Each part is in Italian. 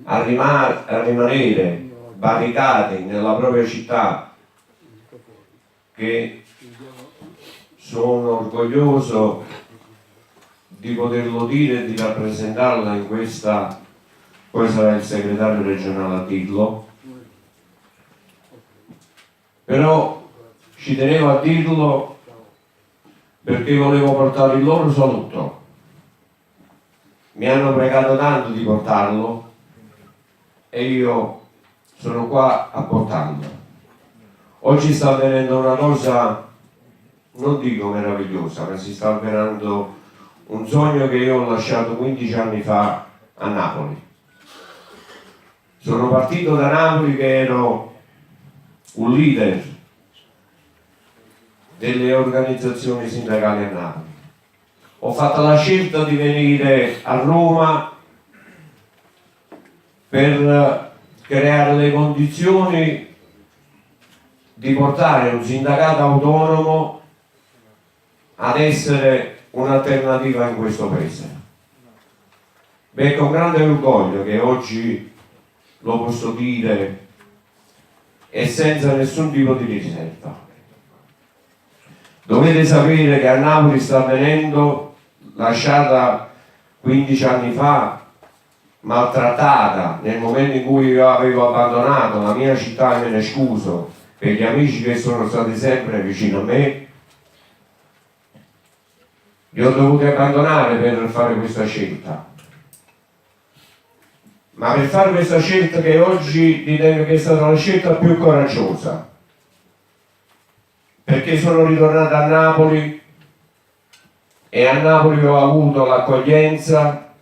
a rimanere barricati nella propria città, che sono orgoglioso di poterlo dire e di rappresentarla in questa. Poi sarà il segretario regionale a dirlo, però ci tenevo a dirlo perché volevo portare il loro saluto. Mi hanno pregato tanto di portarlo e io sono qua a portarlo. Oggi sta avvenendo una cosa, non dico meravigliosa, ma si sta avvenendo un sogno che io ho lasciato 15 anni fa a Napoli. Sono partito da Napoli che ero un leader delle organizzazioni sindacali a Napoli. Ho fatto la scelta di venire a Roma per creare le condizioni di portare un sindacato autonomo ad essere un'alternativa in questo paese. Beh, con grande orgoglio che oggi lo posso dire e senza nessun tipo di riserva. Dovete sapere che a Napoli sta avvenendo, lasciata 15 anni fa, maltrattata, nel momento in cui io avevo abbandonato la mia città, e me ne scuso per gli amici che sono stati sempre vicino a me, li ho dovuti abbandonare per fare questa scelta. Ma per fare questa scelta, che oggi ritengo che è stata la scelta più coraggiosa, perché sono ritornato a Napoli e a Napoli ho avuto l'accoglienza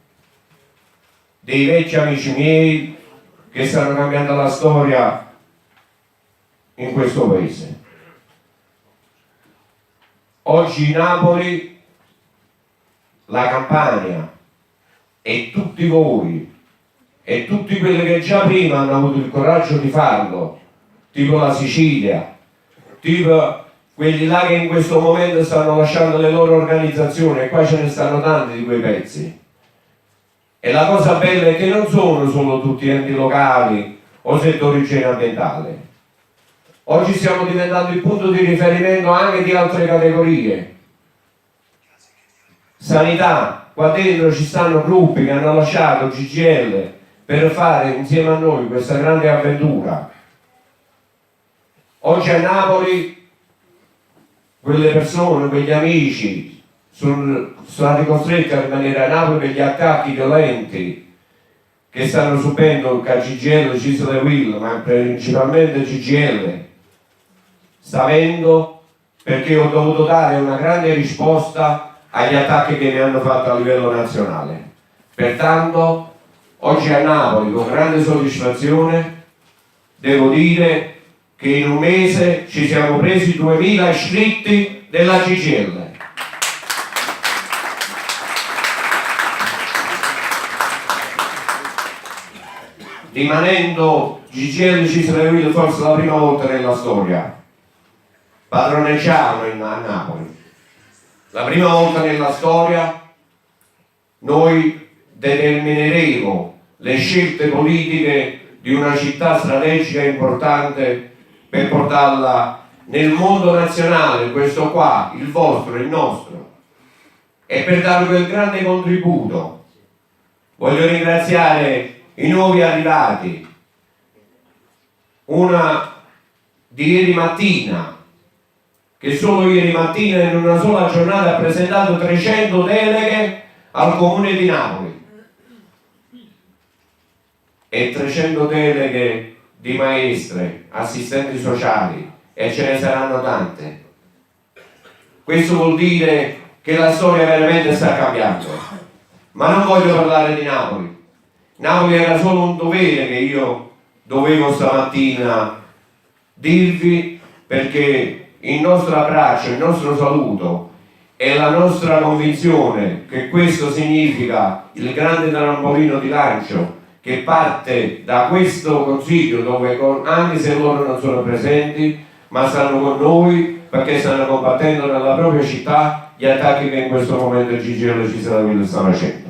dei vecchi amici miei che stanno cambiando la storia in questo paese. Oggi Napoli, la Campania e tutti voi e tutti quelli che già prima hanno avuto il coraggio di farlo, tipo la Sicilia, tipo quelli là che in questo momento stanno lasciando le loro organizzazioni, e qua ce ne stanno tanti di quei pezzi. E la cosa bella è che non sono solo tutti enti locali o settori igiene ambientale. Oggi stiamo diventando il punto di riferimento anche di altre categorie. Sanità, qua dentro ci stanno gruppi che hanno lasciato GGL per fare insieme a noi questa grande avventura. Oggi a Napoli quelle persone, quegli amici sono stati costretti a rimanere a Napoli per gli attacchi violenti che stanno subendo CGIL, CISL e Will, ma principalmente CGIL. Sta avendo, perché ho dovuto dare una grande risposta agli attacchi che mi hanno fatto a livello nazionale. Pertanto oggi a Napoli, con grande soddisfazione, devo dire che in un mese ci siamo presi 2000 iscritti della CGIL. Rimanendo CGIL CISL forse la prima volta nella storia, padroneggiamo a Napoli. La prima volta nella storia noi determineremo le scelte politiche di una città strategica e importante per portarla nel mondo nazionale, questo qua, il vostro, il nostro, e per dare quel grande contributo. Voglio ringraziare i nuovi arrivati, una di ieri mattina, che solo ieri mattina in una sola giornata ha presentato 300 deleghe al Comune di Napoli e 300 deleghe di maestre, assistenti sociali, e ce ne saranno tante. Questo vuol dire che la storia veramente sta cambiando. Ma non voglio parlare di Napoli. Napoli era solo un dovere che io dovevo stamattina dirvi, perché il nostro abbraccio, il nostro saluto e la nostra convinzione che questo significa il grande trampolino di lancio che parte da questo consiglio, dove anche se loro non sono presenti, ma stanno con noi perché stanno combattendo nella propria città gli attacchi che in questo momento il CGIL ci sta facendo.